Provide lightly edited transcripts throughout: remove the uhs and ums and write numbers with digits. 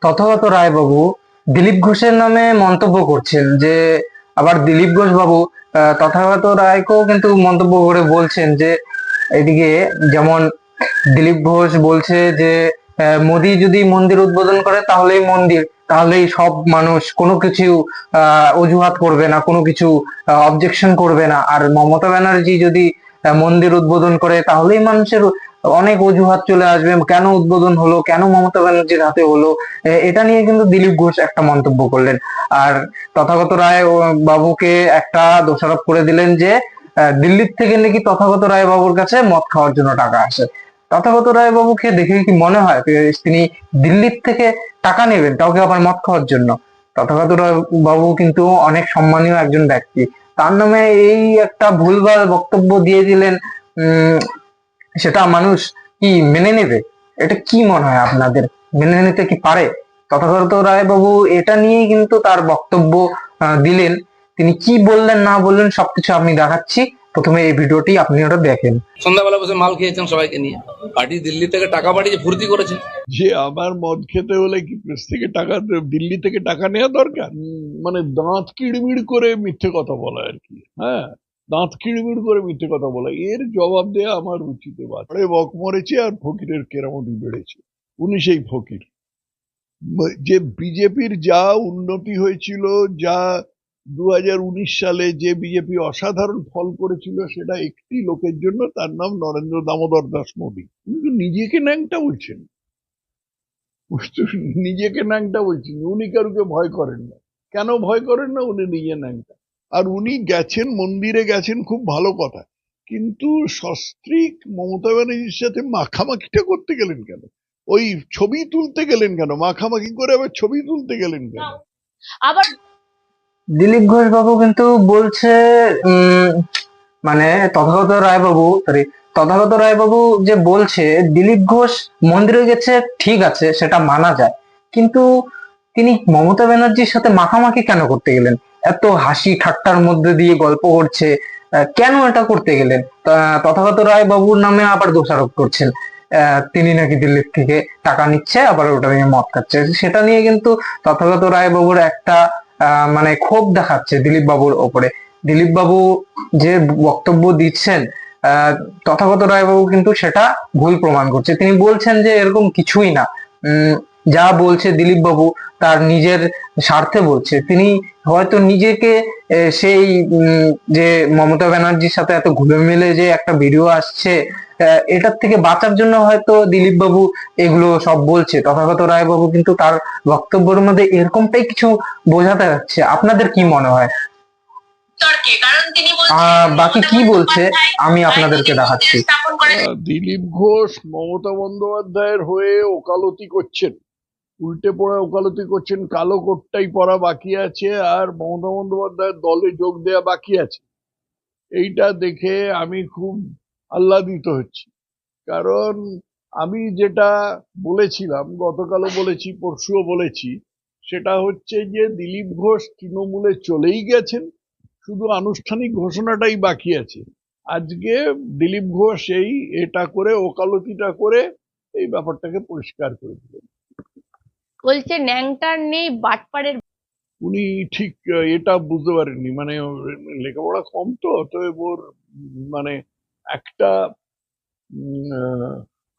তথাগত রায় বাবু দিলীপ ঘোষের নামে মন্তব্য করছেন যে আবার দিলীপ ঘোষ বাবু তথাগত রায়কেও কিন্তু মন্তব্য করে বলছেন যে এদিকে যেমন দিলীপ ঘোষ বলছে যে মোদি যদি মন্দির উদ্বোধন করে তাহলেই মন্দির, তাহলেই সব মানুষ কোনো কিছু অজুহাত করবে না, কোনো কিছু অবজেকশন করবে না। আর মমতা ব্যানার্জি যদি মন্দির উদ্বোধন করে তাহলেই মানুষের অনেক অজুহাত চলে আসবে, কেন উদ্বোধন হলো, কেন মমতা ব্যানার্জির হাতে হলো। এটা নিয়ে কিন্তু দিলীপ ঘোষ একটা মন্তব্য করলেন। আর তথাগত রায় বাবুকে একটা দোষারোপ করে দিলেন যে দিল্লির থেকে নাকি তথাগত রায় বাবুর কাছে মদ খাওয়ার জন্য টাকা আসে। তথাগত রায় বাবুকে দেখে কি মনে হয় তিনি দিল্লির থেকে টাকা নেবেন কাউকে আবার মদ খাওয়ার জন্য? তথাগত রায় বাবু কিন্তু অনেক সম্মানীয় একজন ব্যক্তি, তার নামে এই একটা ভুলভাল বক্তব্য দিয়ে দিলেন। উম সেটা মানুষ কি মেনে নেবে? এটা কি মনে হয় আপনাদের, মেনে নিতে কি পারে? তথাগত রায় বাবু এটা নিয়েই কিন্তু তার বক্তব্য দিলেন। তিনি কি বললেন না বললেন সবকিছু আমি দেখাচ্ছি, প্রথমে এই ভিডিওটি আপনি ওটা দেখেন। সন্ধ্যাবেলা বসে মাল খেয়েছেন সবাইকে নিয়ে, পার্টি দিল্লি থেকে টাকা পাঠিয়ে ফুর্তি করেছেন। যে আমার মদ খেতে হলে কি প্রেস থেকে টাকা, দিল্লি থেকে টাকা নেওয়া দরকার? মানে দাঁত কিড়মিড় করে মিথ্যে কথা বলা আর কি। হ্যাঁ, দাঁত কিড়মিড় করে মিথ্যে কথা বলা, এর জবাব দেওয়া আমার উচিতে বাড়ে। বক মরেছে আর ফকিরের কেরামতি বেড়েছে। উনি সেই ফকির। যে বিজেপির যা উন্নতি হয়েছিল, যা 2019 সালে যে বিজেপি অসাধারণ ফল করেছিল, সেটা একটি লোকের জন্য, তার নাম নরেন্দ্র দামোদর দাস মোদী। উনি তো নিজেকে ন্যাংটা বলছেন, নিজেকে ন্যাংটা বলছেন। উনি কারুকে ভয় করেন না। কেন ভয় করেন না? উনি নিজে ন্যাংটা। আর উনি গেছেন, মন্দিরে গেছেন, খুব ভালো কথা, কিন্তু সস্ত্রীক মমতা ব্যানার্জির সাথে মাখামাখিটা করতে গেলেন কেন? ওই ছবি তুলতে গেলেন কেন? মাখামাখি করে আবার ছবি তুলতে গেলেন কেন? আবার দিলীপ ঘোষ বাবু কিন্তু বলছে মানে তথাগত রায় বাবু, সরি, তথাগত রায় বাবু যে বলছে দিলীপ ঘোষ মন্দিরে গেছে, ঠিক আছে, সেটা মানা যায়, কিন্তু তিনি মমতা ব্যানার্জির সাথে মাখামাখি কেন করতে গেলেন? এত হাসি ঠাট্টার মধ্যে দিয়ে গল্প করছে, কেন এটা করতে গেলেন? তথাগত রায় বাবুর নামে আবার দোষারোপ করছেন তিনি নাকি দিল্লির থেকে টাকা নিচ্ছে, আবার ওটা নিয়ে মদ খাচ্ছে। সেটা নিয়ে কিন্তু তথাগত রায় বাবুর একটা মানে ক্ষোভ দেখাচ্ছে দিলীপ বাবুর ওপরে। দিলীপ বাবু যে বক্তব্য দিচ্ছেন, তথাগত রায় বাবু কিন্তু সেটা ভুল প্রমাণ করছে। তিনি বলছেন যে এরকম কিছুই না। যা বলছে দিলীপ বাবু তার নিজের স্বার্থে বলছে। তিনি হয়তো নিজেকে সেই যে মমতা ব্যানার্জির সাথে এত ঘুলে মিলে যে একটা ভিডিও আসছে, এটার থেকে বাঁচার জন্য হয়তো দিলীপ বাবু এগুলো সব বলছে। তথাগত রায় বাবু কিন্তু তার বক্তব্যের মধ্যে এরকমটাই কিছু বোঝাতে যাচ্ছে। আপনাদের কি মনে হয়? বাকি কি বলছে আমি আপনাদেরকে দেখাচ্ছি। দিলীপ ঘোষ মমতা বন্দ্যোপাধ্যায়ের হয়ে ওকালতি করছেন, উল্টে পড়ে ওকালতি করছেন। কালো কোটটাই পরা বাকি আছে, আর মমতা বন্দ্যোপাধ্যায়ের দলে যোগ দেওয়া বাকি আছে। এইটা দেখে আমি খুব আহ্লাদিত হচ্ছি। কারণ আমি যেটা বলেছিলাম, গতকালও বলেছি, পরশুও বলেছি, সেটা হচ্ছে যে দিলীপ ঘোষ তৃণমূলে চলেই গেছেন, শুধু আনুষ্ঠানিক ঘোষণাটাই বাকি আছে। আজকে দিলীপ ঘোষ এটা করে, ওকালতিটা করে এই ব্যাপারটাকে পরিষ্কার করে দিলেন। বলছে ন্যাংটার নেই বাটপাড়ের। উনি ঠিক এটা বুঝতে পারেননি, মানে লেখাপড়া কম তো, অতএব ওর মানে একটা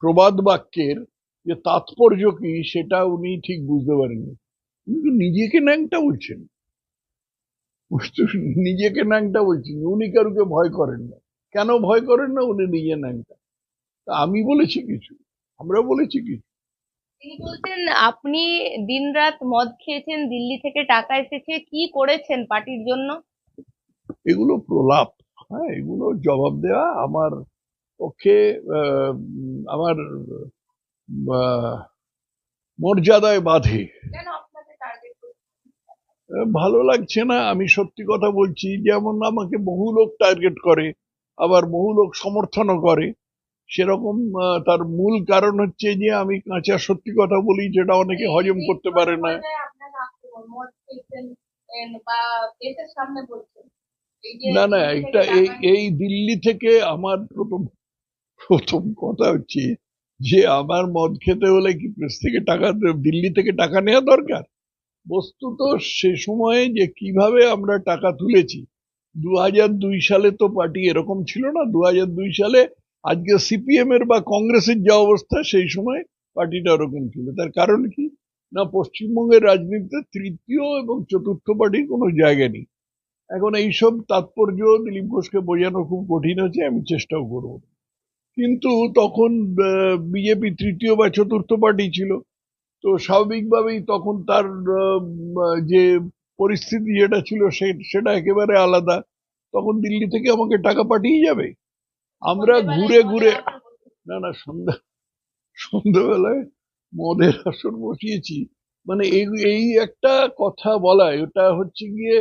প্রবাদ বাক্যের যে তাৎপর্য কি সেটা উনি ঠিক বুঝতে পারেননি। উনি তো নিজেকে ন্যাংটা বলছেন, নিজেকে ন্যাংটা বলছেন। উনি কারুকে ভয় করেন না। কেন ভয় করেন না? উনি নিজে ন্যাংটা। আমি বলেছি কিছু, আমরা বলেছি কিছু? তিনি বলছেন আপনি দিনরাত মদ খেয়েছেন, দিল্লি থেকে টাকা এসেছে, কি করেছেন পার্টির জন্য? এগুলো প্রলাপ। হ্যাঁ, এগুলো জবাব দেওয়া আমার পক্ষে আমার মর্যাদায় বাধে। কেন আপনাকে টার্গেট করছেন? ভালো লাগছে না, আমি সত্যি কথা বলছি। যেমন আমাকে বহু লোক টার্গেট করে, আবার বহু লোক সমর্থনও করে, সেরকম তার মূল কারণ হচ্ছে যে আমি কাঁচা সত্যি কথা বলি, যেটা অনেকে হজম করতে পারে না। আপনাকে আক্রমণ, মদ খেয়েছেন বা দেশের সামনে বলছেন এই যে না না, দিল্লি এটা থেকে টাকা এই দিল্লি থেকে আমার প্রথম প্রথম কথা হচ্ছে যে আমার মদ খেতে হলে কি প্রেস থেকে টাকা, দিল্লি থেকে টাকা নেওয়া দরকার? বস্তুত সে সময়ে যে কিভাবে আমরা টাকা তুলেছি, 2002 সালে তো পার্টি এরকম ছিল না। 2002 সালে আজকে সিপিএম এর বা কংগ্রেসের যা অবস্থা, সেই সময় পার্টিটা ওরকম ছিল। তার কারণ কি না, পশ্চিমবঙ্গের রাজনীতিতে তৃতীয় এবং চতুর্থ পার্টির কোনো জায়গা নেই। এখন এইসব তাৎপর্য দিলীপ ঘোষকে বোঝানো খুব কঠিন হচ্ছে, আমি চেষ্টাও করবো। কিন্তু তখন বিজেপি তৃতীয় বা চতুর্থ পার্টি ছিল, তো স্বাভাবিকভাবেই তখন তার যে পরিস্থিতি যেটা ছিল সেটা একেবারে আলাদা। তখন দিল্লি থেকে আমাকে টাকা পাঠিয়ে যাবে, আমরা ঘুরে ঘুরে, না না, সন্ধ্যাবেলায় মদের আসর বসিয়েছি, মানে এই এই একটা কথা বলা, এটা হচ্ছে গিয়ে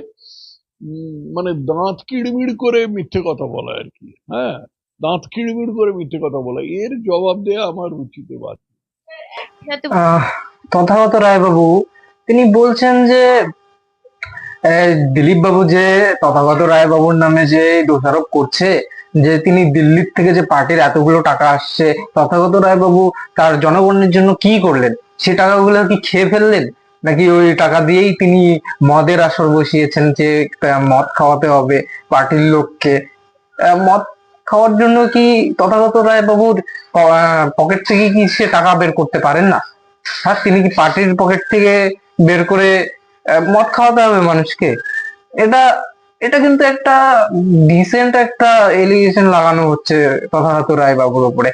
মানে দাঁত কিড়মিড় করে মিথ্যে কথা বলা আর কি। হ্যাঁ, দাঁত কিড়মিড় করে মিথ্যে কথা বলা, এর জবাব দেওয়া আমার উচিতে বাদ। যাতে আহ তথাগত রায় বাবু তিনি বলছেন যে দিলীপ বাবু যে তথাগত রায় বাবুর নামে যে দোষারোপ করছে, যে তিনি দিল্লির থেকে যে পার্টির এতগুলো টাকা আসছে, তথাগত রায় বাবু তার জনগণের জন্য কি করলেন? সে টাকাগুলো কি খেয়ে ফেললেন, নাকি ওই টাকা দিয়েই তিনি মদের আসর বসিয়েছেন যে মদ খাওয়াতে হবে পার্টির লোককে? মদ খাওয়ার জন্য কি তথাগত রায় বাবুর পকেট থেকে কি সে টাকা বের করতে পারেন না? হ্যাঁ, তিনি কি পার্টির পকেট থেকে বের করে মদ খাওয়াতে হবে মানুষকে? এটা এটা কিন্তু একটা ডিসেন্ট একটা এলিগেশন লাগানো হচ্ছে তথাগত রায় বাবুর উপরে।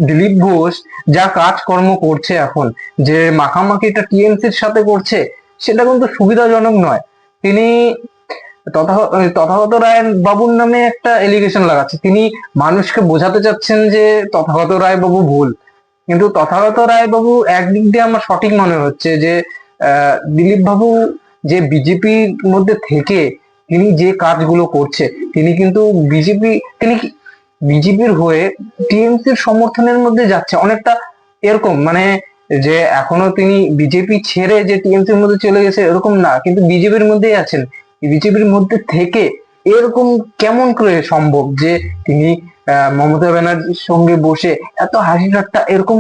দিলীপ ঘোষ যা কাজকর্ম করছে এখন, যে মাখামাখিটা টিএমসির সাথে করছে, সেটা কিন্তু সুবিধাজনক নয়। তিনি তথাগত রায় বাবুর নামে একটা এলিগেশন লাগাচ্ছে, তিনি মানুষকে বোঝাতে চাচ্ছেন যে তথাগত রায় বাবু ভুল। কিন্তু তথাগত রায় বাবু একদিক দিয়ে আমার সঠিক মনে হচ্ছে যে দিলীপ বাবু যে বিজেপির মধ্যে থেকে তিনি যে কাজগুলো করছে, তিনি কিন্তু তিনি বিজেপির হয়ে টিএমসির সমর্থনের মধ্যে যাচ্ছে অনেকটা, এরকম মানে যে এখনো তিনি বিজেপি ছেড়ে যে টিএমসির মধ্যে চলে গেছে এরকম না, কিন্তু বিজেপির মধ্যেই আছেন। বিজেপির মধ্যে থেকে এরকম কেমন করে সম্ভব যে তিনি মমতা ব্যানার্জির সঙ্গে বসে এত হাসি ঠাট্টা, এরকম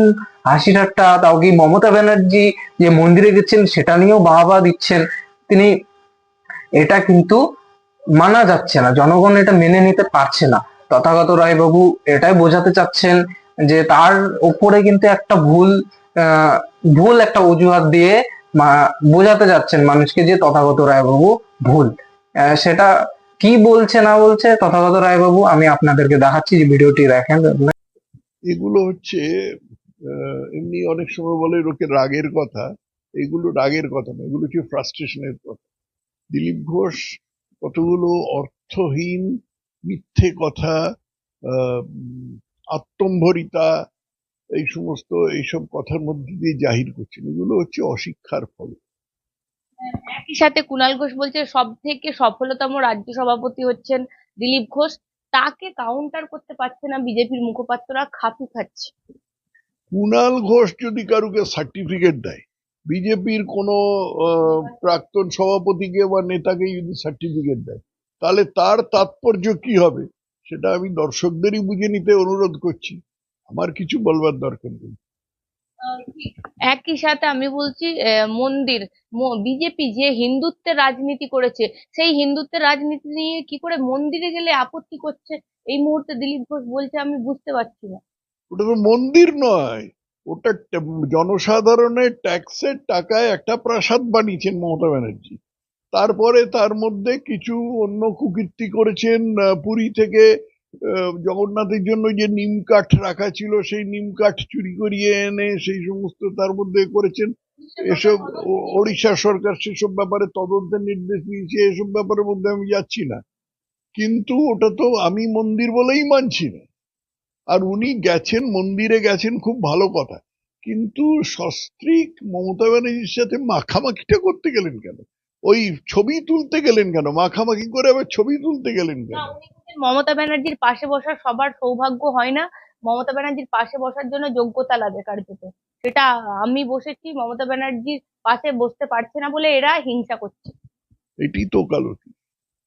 হাসি ঠাট্টা, তাও কি মমতা ব্যানার্জি যে মন্দিরে গেছেন সেটা নিয়েও বাহবা দিচ্ছেন তিনি? এটা কিন্তু মানা যাচ্ছে না, জনগণ এটা মেনে নিতে পারছে না। তথাগত রায় বাবু এটাই বোঝাতে চাচ্ছেন যে তার উপরে কিন্তু একটা আহ, ভুল একটা অজুহাত দিয়ে বোঝাতে যাচ্ছেন মানুষকে যে তথাগত রায় বাবু ভুল। সেটা কি বলছে না বলছে তথাগত রায় বাবু, আমি আপনাদেরকে দেখাচ্ছি, যে ভিডিওটি দেখেন। এগুলো হচ্ছে এমনি অনেক সময় বলে লোকে রাগের কথা, এগুলো রাগের কথা না, এগুলো হচ্ছে ফ্রাস্ট্রেশনের কথা। দিলীপ ঘোষ কতগুলো অর্থহীন মিথ্যে কথা, আত্মম্ভরিতা, এই সমস্ত এইসব কথার মধ্যে দিয়ে জাহির করছেন, এগুলো হচ্ছে অশিক্ষার ফল। একই সাথে কুণাল ঘোষ বলছে সব থেকে সফলতম রাজ্য সভাপতি হচ্ছেন দিলীপ ঘোষ, তাকে কাউন্টার করতে পারছে না বিজেপির মুখপাত্ররা, খাপি খাচ্ছে। কুণাল ঘোষ যদি কারুকে সার্টিফিকেট দেয়, বিজেপির কোনো প্রাক্তন সভাপতিকে বা নেতাকে যদি সার্টিফিকেট দেয়, তাহলে তার তাৎপর্য কি হবে সেটা আমি দর্শকদেরই বুঝে নিতে অনুরোধ করছি, আমার কিছু বলবার দরকার নেই। একই সাথে আমি বলছি মন্দির, বিজেপি যে হিন্দুত্বের রাজনীতি করেছে, সেই হিন্দুত্বের রাজনীতি নিয়ে কি করে মন্দিরে গেলে আপত্তি করছে এই মুহূর্তে দিলীপ ঘোষ বলছে, আমি বুঝতে পারছি না। ওটা তো মন্দির নয়, ওটা জনসাধারণের ট্যাক্সের টাকায় একটা প্রাসাদ বানিয়েছেন মমতা ব্যানার্জি। তারপরে তার মধ্যে কিছু অন্য কুকীর্তি করেছেন, পুরী থেকে জগন্নাথের জন্য যে নিম কাঠ রাখা ছিল সেই নিম কাঠ চুরি করিয়ে এনে সেই সমস্ত তার মধ্যে করেছেন। এসব ওড়িশা সরকার সেসব ব্যাপারে তদন্তের নির্দেশ দিয়েছে, এসব ব্যাপারের মধ্যে আমি যাচ্ছি না, কিন্তু ওটা তো আমি মন্দির বলেই মানছি না। আর উনি গেছেন, মন্দিরে গেছেন, খুব ভালো কথা, কিন্তু সস্ত্রীক মমতা ব্যানার্জির সাথে মাখামাখিটা করতে গেলেন কেন? ওই ছবি তুলতে গেলেন কেন? মাখামাখি করে আবার ছবি তুলতে গেলেন না, কেন? উনি বলছেন মমতা ব্যানার্জির পাশে বসার সবার সৌভাগ্য হয় না, মমতা ব্যানার্জির পাশে বসার জন্য যোগ্যতা লাগে কার্যত। সেটা আমি বসেছি, মমতা ব্যানার্জির পাশে বসতে পারছে না বলে এরা হিংসা করছে। এটি তো ওকালতি।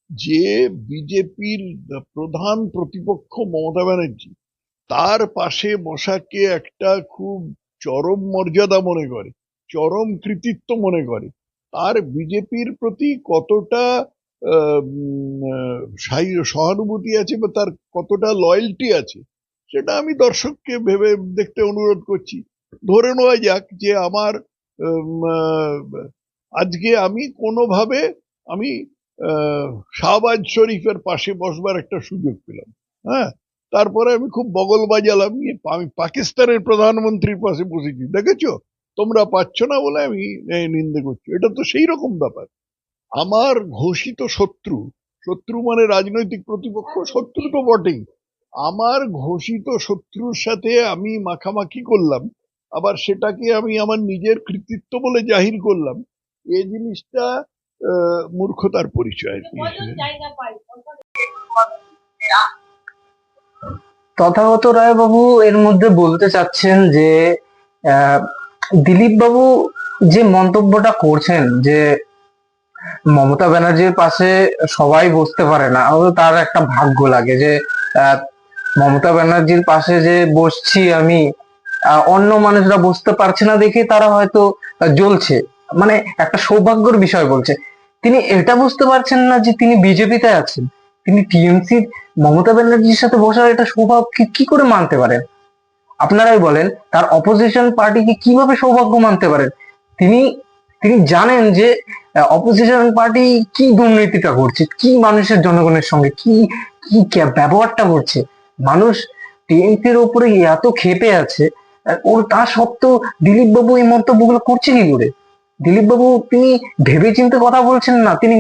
যে বিজেপির প্রধান প্রতিপক্ষ মমতা ব্যানার্জি, তার পাশে বসাকে একটা খুব চরম মর্যাদা মনে করে, চরম কৃতিত্ব মনে করে। তার বিজেপির প্রতি কতটা সহানুভূতি আছে বা তার কতটা লয়্যালটি আছে সেটা আমি দর্শককে ভেবে দেখতে অনুরোধ করছি। ধরে নেওয়া যাক যে আমার আজকে আমি কোনোভাবে আমি শাহবাজ শরীফের পাশে বসবার একটা সুযোগ পেলাম, হ্যাঁ, তারপরে আমি খুব বগল বাজালাম, নিয়ে আমি পাকিস্তানের প্রধানমন্ত্রীর পাশে বসেছি, দেখেছো তোমরা পাচ্ছ না বলে আমি নিন্দে করছি। এটা তো সেই রকম ব্যাপার। আমার ঘোষিত শত্রু, শত্রু মানে রাজনৈতিক প্রতিপক্ষ, শত্রু তো বটেই, আমার ঘোষিত শত্রুর সাথে আমি মাখামাখি করলাম, আবার সেটাকে আমি আমার নিজের কৃতিত্ব বলে জাহির করলাম, এই জিনিসটা মূর্খতার পরিচয় আর কি। তথাগত রায় বাবু এর মধ্যে বলতে চাচ্ছেন যে দিলীপ বাবু যে মন্তব্যটা করছেন যে মমতা ব্যানার্জির পাশে সবাই বসতে পারে না, তার একটা ভাগ্য লাগে যে আহ, মমতা ব্যানার্জির পাশে যে বসছি আমি, অন্য মানুষরা বসতে পারছে না দেখে তারা হয়তো জ্বলছে, মানে একটা সৌভাগ্যের বিষয় বলছে। তিনি এটা বুঝতে পারছেন না যে তিনি বিজেপিতে আছেন, তিনি টিএমসি মমতা ব্যানার্জির সাথে বসার এটা সৌভাগ্য কি করে মানতে পারেন? আপনারাই বলেন, তার অপোজিশন পার্টিকে কিভাবে সৌভাগ্য মানতে পারেন? তিনি তিনি জানেন যে অপোজিশন পার্টি কি দুর্নীতিটা করছে, কি মানুষের জনগণের সঙ্গে কি কি ব্যবহারটা করছে। মানুষ টিএমসির উপরে এত ক্ষেপে আছে, ওর তা সত্ত্বেও দিলীপ বাবু এই মন্তব্যগুলো করছে কি করে? দিলীপ বাবু তিনি ভেবে চিন্তে কথা বলছেন না, তিনি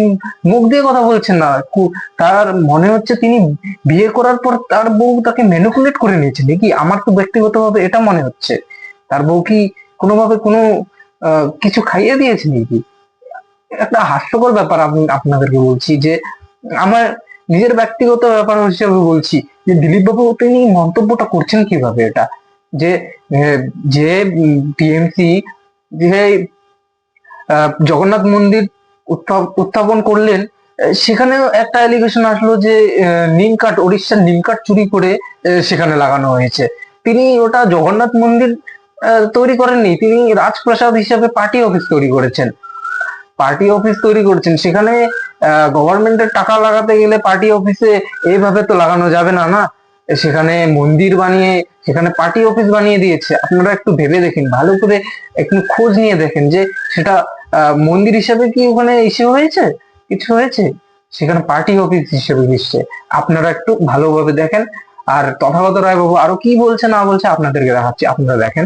মুখ দিয়ে কথা বলছেন না, তার মনে হচ্ছে তিনি বিয়ে করার পর তার বউ তাকে ম্যানিপুলেট করে নিয়েছে নাকি। আমার তো ব্যক্তিগতভাবে এটা মনে হচ্ছে, তার বউ কি কোনোভাবে কোনো কিছু খাইয়ে দিয়েছে নাকি। একটা হাস্যকর ব্যাপার। আমি আপনাদেরকে বলছি যে আমার নিজের ব্যক্তিগত ব্যাপার হিসেবে বলছি যে দিলীপ বাবু তিনি মন্তব্যটা করছেন কিভাবে, এটা যে যে টিএমসি যে জগন্নাথ মন্দির উত্থাপন করলেন, সেখানেও একটা অ্যালিগেশন আসলো যে নিম কাঠ, ওড়িশার নিম কাঠ চুরি করে সেখানে লাগানো হয়েছে। তিনি ওটা জগন্নাথ মন্দির তৈরি করেননি, তিনি রাজপ্রাসাদ হিসেবে পার্টি অফিস তৈরি করেছেন। পার্টি অফিস তৈরি করছেন, সেখানে গভর্নমেন্টের টাকা লাগাতে গেলে পার্টি অফিসে এইভাবে তো লাগানো যাবে না, না। সেখানে মন্দির বানিয়ে সেখানে পার্টি অফিস বানিয়ে দিয়েছে। আপনারা একটু ভেবে দেখেন, ভালো করে একটু খোঁজ নিয়ে দেখেন যে সেটা মন্দির হিসেবে কি ওখানে ইস্যু হয়েছে, কিছু হয়েছে? সেখানে পার্টি অফিস হিসেবে দিচ্ছে। আপনারা একটু ভালোভাবে দেখেন। আর তথাগত রায় বাবু আরো কি বলছে না বলছে আপনাদেরকে দেখাচ্ছি, আপনারা দেখেন।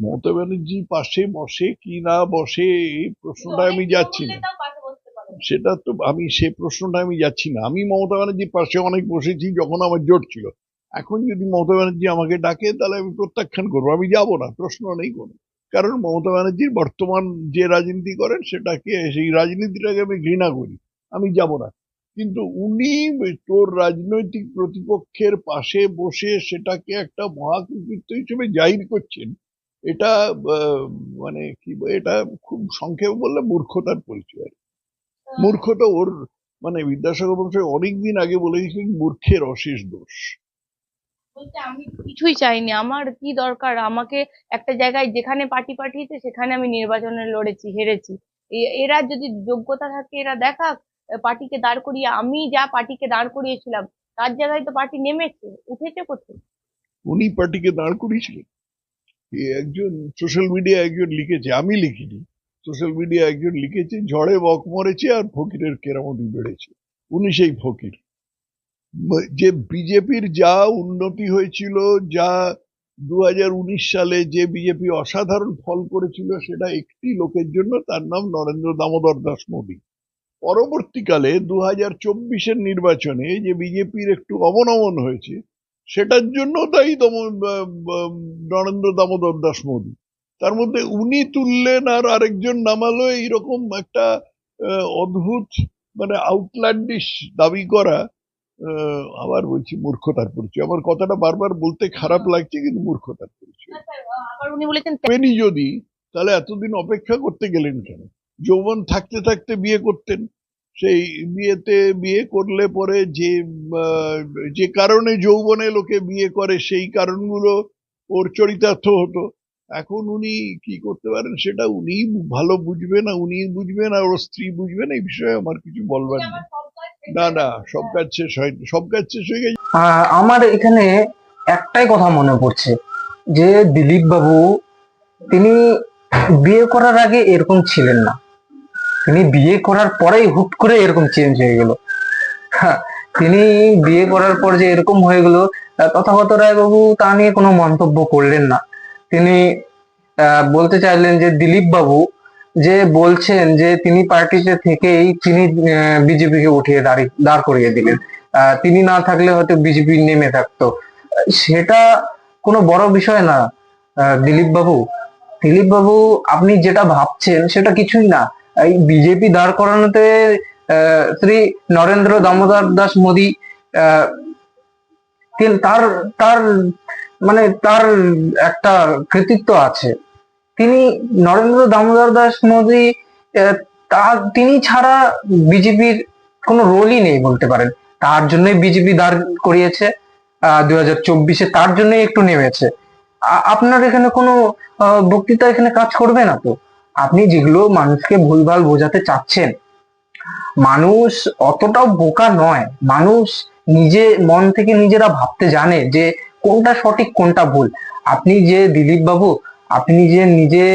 মমতা ব্যানার্জি পাশে বসে কি না বসে এই প্রশ্নটা আমি যাচ্ছি না, সেটা তো আমি সে প্রশ্নটা আমি যাচ্ছি না। আমি মমতা ব্যানার্জির পাশে অনেক বসেছি যখন আমার জোট ছিল। এখন যদি মমতা ব্যানার্জি আমাকে ডাকে তাহলে আমি প্রত্যাখ্যান করবো, আমি যাব না, প্রশ্ন নেই কোনো। কারণ মমতা ব্যানার্জির বর্তমান যে রাজনীতি করেন সেটাকে, সেই রাজনীতিটাকে আমি ঘৃণা করি, আমি যাব না। কিন্তু উনি তোর রাজনৈতিক প্রতিপক্ষের পাশে বসে সেটাকে একটা মহাকৃতিত্ব হিসেবে জাহির করছেন, এটা মানে কি এটা খুব সংক্ষেপে বললে মূর্খতার পরিচয়। মূর্খতা ওর মানে বিদ্যাসাগর মহাশয় অনেকদিন আগে বলে দিয়েছিলেন মূর্খের অশেষ দোষ। বলতে আমি কিছুই চাইনি, আমার কি দরকার, আমাকে একটা জায়গায় যেখানে পার্টি পাঠিয়েছে সেখানে আমি নির্বাচনে লড়েছি, হেরেছি। এরা যদি যোগ্যতা থাকে এরা দেখাক, পার্টিকে দাঁড় করিয়ে, আমি যা পার্টিকে দাঁড় করিয়েছিলাম তার জায়গায় তো পার্টি নেমেছে, উঠেছে কোথায়? উনি পার্টিকে দাঁড় করিয়েছিলেন। একজন সোশ্যাল মিডিয়া একজন লিখেছে, আমি লিখিনি, সোশ্যাল মিডিয়া একজন লিখেছে ঝড়ে বক মরেছে আর ফকিরের কেরামতি বেড়েছে। উনি সেই ফকির। যে বিজেপির যা উন্নতি হয়েছিল, যা 2019 সালে যে বিজেপি অসাধারণ ফল করেছিল, সেটা একটি লোকের জন্য, তার নাম নরেন্দ্র দামোদর দাস মোদী। পরবর্তীকালে 2024-এর নির্বাচনে যে বিজেপির একটু অবনমন হয়েছে সেটার জন্য দায়ী নরেন্দ্র দামোদর দাস মোদী। তার মধ্যে উনি তুললেন আর আরেকজন নামালো, এইরকম একটা অদ্ভুত মানে আউটল্যান্ডিশ দাবি করা, আবার বলছি মূর্খতার পরিচয়। আমার কথাটা বারবার বলতে খারাপ লাগছে, কিন্তু মূর্খতার পরিচয়। আবার উনি বলেছেন পেনি যদি, তাহলে এতদিন অপেক্ষা করতে গেলেন কেন? যৌবন থাকতে থাকতে বিয়ে করতেন, সেই বিয়েতে বিয়ে করলে পরে যে কারণে যৌবনে লোকে বিয়ে করে সেই কারণগুলো ওর চরিতার্থ হতো। এখন উনি কি করতে পারেন সেটা উনি ভালো বুঝবেন, না উনি বুঝবেন আর ওর স্ত্রী বুঝবেন, এই বিষয়ে আমার কিছু বলবার নেই। না না, সব কাজ শেষ হয়নি, সব কাজ শেষ হয়ে গেছে। আমার এখানে একটাই কথা মনে পড়ছে যে দিলীপ বাবু তিনি বিয়ে করার আগে এরকম ছিলেন না, তিনি বিয়ে করার পরেই হুট করে এরকম চেঞ্জ হয়ে গেল। হ্যাঁ, তিনি বিয়ে করার পর যে এরকম হয়ে গেল, তথাগত রায় বাবু তা নিয়ে কোনো মন্তব্য করলেন না। তিনি বলতে চাইলেন যে দিলীপ বাবু যে বলছেন যে তিনি পার্টিতে থেকেই তিনি বিজেপিকে উঠিয়ে দাঁড় করিয়ে দিলেন, তিনি না থাকলে হয়তো বিজেপি নেমে থাকতো। সেটা কোনো বড় বিষয় না। দিলীপ বাবু আপনি যেটা ভাবছেন সেটা কিছুই না। এই বিজেপি দাঁড় করানোতে শ্রী নরেন্দ্র দামোদর দাস মোদী, আহ, তার তার তার একটা কৃতিত্ব আছে। তিনি নরেন্দ্র দামোদর দাস মোদী, তিনি ছাড়া বিজেপির কোনো রোলই নেই বলতে পারেন। তার জন্যই বিজেপি দাঁড় করিয়েছে 2024-এ, তার জন্যই একটু নেমেছে। আপনার এখানে কোনো বক্তৃতা এখানে কাজ করবে না তো। আপনি যেগুলো মানুষকে ভুলভাল বোঝাতে চাচ্ছেন, মানুষ অতটাও বোকা নয়। মানুষ নিজে মন থেকে নিজেরা ভাবতে জানে যে কোনটা সঠিক কোনটা ভুল। আপনি যে দিলীপ বাবু, আপনি যে নিজে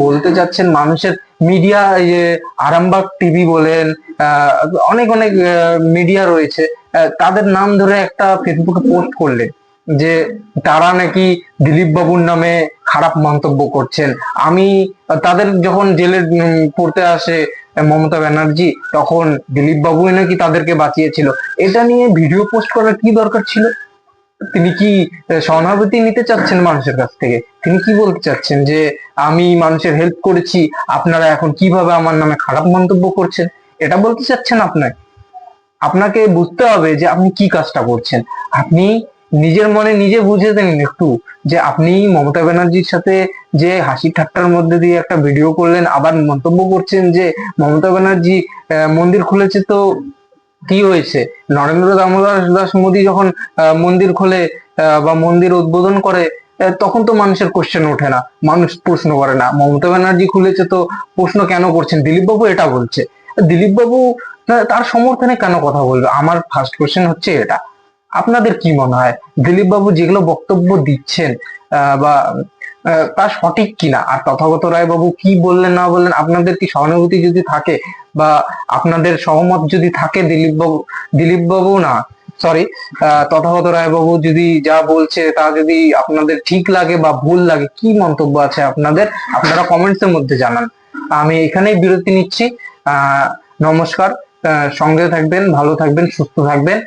বলতে যাচ্ছেন মানুষের মিডিয়া, আরামবাগ টিভি বলেন, আহ, অনেক অনেক মিডিয়া রয়েছে, তাদের নাম ধরে একটা ফেসবুকে পোস্ট করলেন যে তারা নাকি দিলীপ বাবুর নামে খারাপ মন্তব্য করছেন। আমি তাদের যখন জেলে পড়তে আসে মমতা ব্যানার্জি, তখন দিলীপ বাবুই নাকি তাদেরকে বাঁচিয়েছিল। এটা নিয়ে ভিডিও পোস্ট করার কি দরকার ছিল? তিনি কি সহানুভূতি নিতে চাচ্ছেন মানুষের কাছ থেকে? তিনি কি বলতে চাচ্ছেন যে আমি মানুষের হেল্প করেছি, আপনারা এখন কিভাবে আমার নামে খারাপ মন্তব্য করছেন? এটা বলতে চাচ্ছেন আপনার? আপনাকে বুঝতে হবে যে আপনি কি কাজটা করছেন। আপনি নিজের মনে নিজে বুঝে দেন একটু, যে আপনি মমতা ব্যানার্জির সাথে যে হাসি ঠাট্টার মধ্যে দিয়ে একটা ভিডিও করলেন, আবার মন্তব্য করছেন যে মমতা ব্যানার্জি মন্দির খুলেছে, তো কি হয়েছে? নরেন্দ্র দামোদর দাস মোদী যখন মন্দির খোলে বা মন্দির উদ্বোধন করে, তখন তো মানুষের কোশ্চেন ওঠে না, মানুষ প্রশ্ন করে না। মমতা ব্যানার্জি খুলেছে তো প্রশ্ন কেন করছেন? দিলীপ বাবু এটা বলছে। দিলীপ বাবু তার সমর্থনে কেন কথা বলবে? আমার ফার্স্ট কোশ্চেন হচ্ছে এটা। আপনাদের কি মনে হয় দিলীপ বাবু যেগুলো বক্তব্য দিচ্ছেন বা তা সঠিক কিনা? আর তথাগত রায় বাবু কি বললেন না বললেন, আপনাদের কি সহানুভূতি যদি থাকে বা আপনাদের সহমত যদি থাকে, দিলীপ বাবু না, সরি, তথাগত রায় বাবু যদি যা বলছে তা যদি আপনাদের ঠিক লাগে বা ভুল লাগে, কি মন্তব্য আছে আপনাদের, আপনারা কমেন্টস এর মধ্যে জানান। আমি এখানেই বিরতি নিচ্ছি। নমস্কার। সঙ্গে থাকবেন, ভালো থাকবেন, সুস্থ থাকবেন।